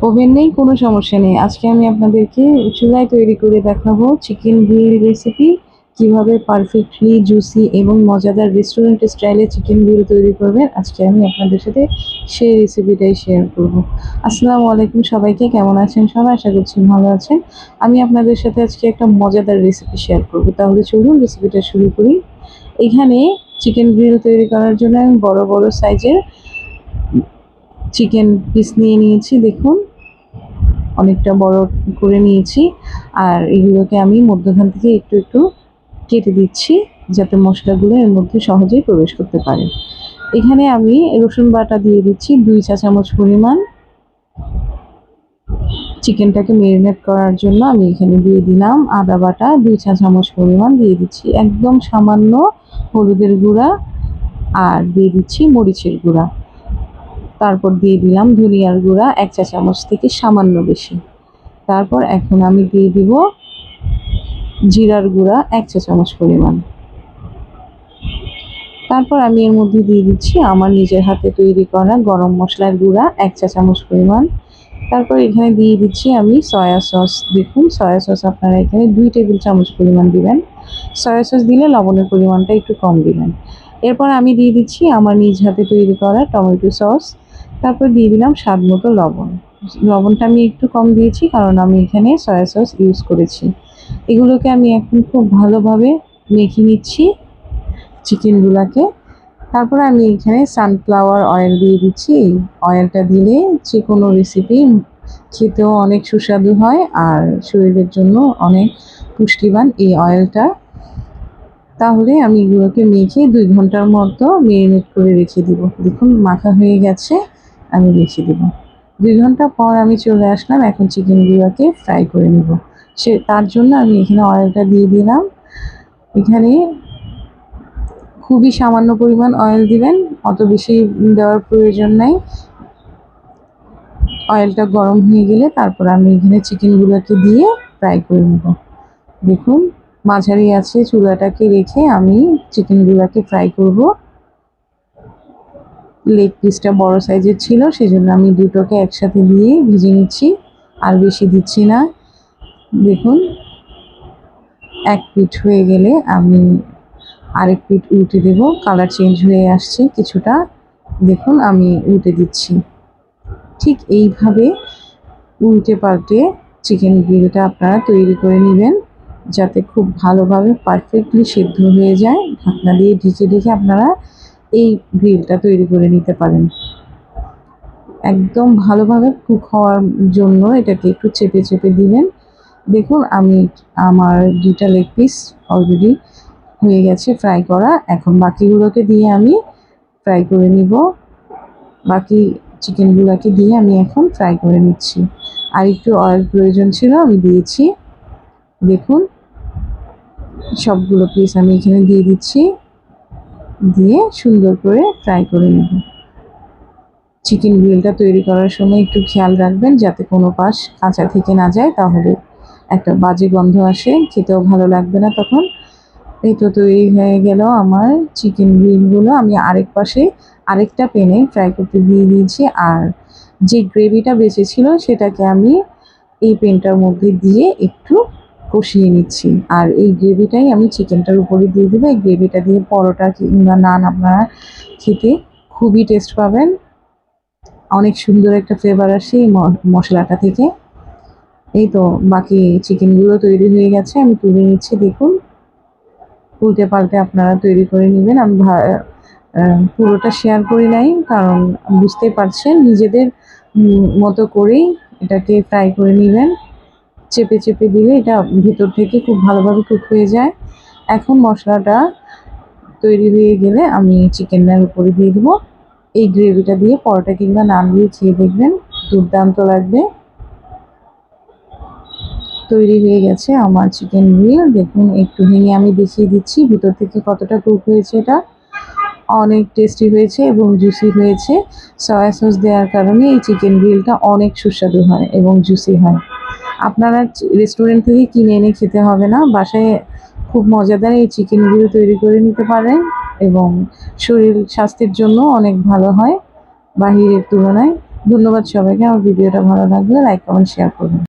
Oven নেই, কোনো সমস্যা নেই। আজকে আমি আপনাদেরকে চুলায় তৈরি করে দেখাবো চিকেন গ্রিল রেসিপি। কিভাবে পারফেক্টলি জুসি এবং মজাদার রেস্টুরেন্ট স্টাইলে চিকেন গ্রিল তৈরি করবেন, আজকে আমি আপনাদের সাথে সেই রেসিপিটাই শেয়ার করব। আসসালামু আলাইকুম সবাইকে, কেমন আছেন সবাই? আশা করছি ভালো আছেন। আমি আপনাদের সাথে আজকে একটা মজাদার রেসিপি শেয়ার করব। তাহলে চলুন রেসিপিটা শুরু করি। এখানে চিকেন গ্রিল তৈরি করার জন্য আমি বড় বড় সাইজের চিকেন পিস নিয়ে নিয়েছি। দেখুন, অনেকটা বড় করে নিয়েছি। আর এগুলোকে আমি মধ্যখান থেকে একটু একটু কেটে দিচ্ছি, যাতে মশলাগুলো এর মধ্যে সহজেই প্রবেশ করতে পারে। এখানে আমি রসুন বাটা দিয়ে দিচ্ছি 2 চা চামচ পরিমাণ। চিকেনটাকে মেরিনেট করার জন্য আমি এখানে দিয়ে দিলাম আদা বাটা 2 চা চামচ পরিমাণ দিয়ে দিচ্ছি। একদম সামান্য হলুদের গুঁড়া আর দিয়ে দিচ্ছি মরিচের গুঁড়া। তারপর দিয়ে দিলাম ধনিয়ার গুঁড়া 1 চা চামচ থেকে সামান্য বেশি। তারপর এখন আমি দিয়ে দিব জিরার গুঁড়া 1 চা চামচ পরিমাণ। তারপর আমি এর মধ্যে দিয়ে দিচ্ছি আমার নিজের হাতে তৈরি করা গরম মশলার গুঁড়া 1 চা চামচ পরিমাণ। তারপর এখানে দিয়ে দিচ্ছি আমি সয়া সস। দেখুন, সয়া সস আপনারা এখানে 2 টেবিল চামচ পরিমাণ দিবেন। সয়া সস দিলে লবণের পরিমাণটা একটু কম দিবেন। এরপর আমি দিয়ে দিচ্ছি আমার নিজ হাতে তৈরি করা টমেটো সস। তারপর দিয়ে দিলাম স্বাদ মতো লবণ। লবণটা আমি একটু কম দিয়েছি কারণ আমি এখানে সয়া সস ইউজ করেছি। এগুলোকে আমি এখন খুব ভালোভাবে মেখে নিচ্ছি চিকেনগুলোকে। তারপরে আমি এখানে সানফ্লাওয়ার অয়েল দিয়ে দিচ্ছি। এই অয়েলটা দিলে যে কোনো রেসিপি খেতেও অনেক সুস্বাদু হয় আর শরীরের জন্য অনেক পুষ্টিবান এই অয়েলটা। তাহলে আমি এগুলোকে মেখে 2 ঘন্টার মতো মেরিনেট করে রেখে দিব। দেখুন, মাখা হয়ে গেছে, আমি রেখে দিব। 2 ঘন্টা পর আমি চলে আসলাম, এখন চিকেনগুলোকে ফ্রাই করে নিব। তার জন্য আমি এখানে অয়েলটা দিয়ে দিলাম। এখানে খুবই সামান্য পরিমাণ অয়েল দিবেন, অত বেশি দেওয়ার প্রয়োজন নাই। অয়েলটা গরম হয়ে গেলে তারপর আমি এখানে চিকেনগুলোকে দিয়ে ফ্রাই করে নেব। দেখুন, মাঝারি আছে চুলাটাকে রেখে আমি চিকেনগুলোকে ফ্রাই করব। লেগ পিসটা বড় সাইজের ছিল, সেজন্য আমি দুটোকে একসাথে দিয়ে ভেজে নিচ্ছি, আর বেশি দিচ্ছি না। দেখুন, এক পিঠ হয়ে গেলে আমি আরেক পিঠ উল্টে দেব। কালার চেঞ্জ হয়ে আসছে কিছুটা, দেখুন আমি উল্টে দিচ্ছি। ঠিক এইভাবে উল্টে পাল্টে চিকেন গ্রিলটা আপনারা তৈরি করে নেবেন, যাতে খুব ভালোভাবে পারফেক্টলি সিদ্ধ হয়ে যায়। ঢাকনা দিয়ে ঢেকে ঢেকে আপনারা এই গ্রিলটা তৈরি করে নিতে পারেন। একদম ভালোভাবে কুক হওয়ার জন্য এটাকে একটু চেপে চেপে দিবেন। দেখুন, আমি আমার 2টা লেগ পিস অলরেডি হয়ে গেছে ফ্রাই করা। এখন বাকিগুলোকে দিয়ে আমি ফ্রাই করে নিব। বাকি চিকেনগুলোকে দিয়ে আমি এখন ফ্রাই করে নিচ্ছি। আর একটু অয়েল প্রয়োজন ছিল, আমি দিয়েছি। দেখুন, সবগুলো পিস আমি এখানে দিয়ে দিচ্ছি, দিয়ে সুন্দর করে ফ্রাই করে নেব। চিকেন গ্রিলটা তৈরি করার সময় একটু খেয়াল রাখবেন যাতে কোনো পাশ কাঁচা থেকে না যায়, তাহলে একটা বাজে গন্ধ আসে, খেতেও ভালো লাগবে না তখন। এই তো তৈরি হয়ে গেল আমার চিকেন গ্রিলগুলো। আমি আরেক পাশে আরেকটা প্যানে ফ্রাই করতে দিয়ে দিয়েছি, আর যে গ্রেভিটা বেঁচে ছিল সেটাকে আমি এই প্যানটার মধ্যে দিয়ে একটু কষিয়ে নিচ্ছি। আর এই গ্রেভিটাই আমি চিকেনটার উপরে দিয়ে দেবো। এই গ্রেভিটা দিয়ে পরোটা কিংবা নান আপনারা খেতে খুবই টেস্ট পাবেন। অনেক সুন্দর একটা ফ্লেভার আসে এই মশলাটা থেকে। এই তো বাকি চিকেনগুলো তৈরি হয়ে গেছে, আমি তুলে নিচ্ছি। দেখুন, উল্টে পাল্টে আপনারা তৈরি করে নেবেন। আমি পুরোটা শেয়ার করি নাই, কারণ বুঝতেই পারছেন নিজেদের মতো করেই এটাকে ফ্রাই করে নেবেন। চেপে চেপে দিলে এটা ভিতর থেকে খুব ভালোভাবে কুক হয়ে যায়। এখন মশলাটা তৈরি হয়ে গেলে আমি চিকেনের উপরে দিয়ে দেবো। এই গ্রেভিটা দিয়ে পরোটা কিংবা নান দিয়ে খেয়ে দেখবেন, দুর্দান্ত লাগবে। তৈরি হয়ে গেছে আমার চিকেন গ্রিল। দেখুন, একটু ভেঙে আমি দেখিয়ে দিচ্ছি ভিতর থেকে কতটা কুক হয়েছে। এটা অনেক টেস্টি হয়েছে এবং জুসি হয়েছে। সয়া সস দেওয়ার কারণে এই চিকেন গ্রিলটা অনেক সুস্বাদু হয় এবং জুসি হয়। আপনারা রেস্টুরেন্ট থেকে কিনে এনে খেতে হবে না, বাসায় খুব মজাদার এই চিকেন গ্রিল তৈরি করে নিতে পারেন এবং শরীর স্বাস্থ্যের জন্য অনেক ভালো হয় বাহিরের তুলনায়। ধন্যবাদ সবাইকে। আমার ভিডিওটা ভালো লাগলে লাইক কমেন্ট শেয়ার করবেন।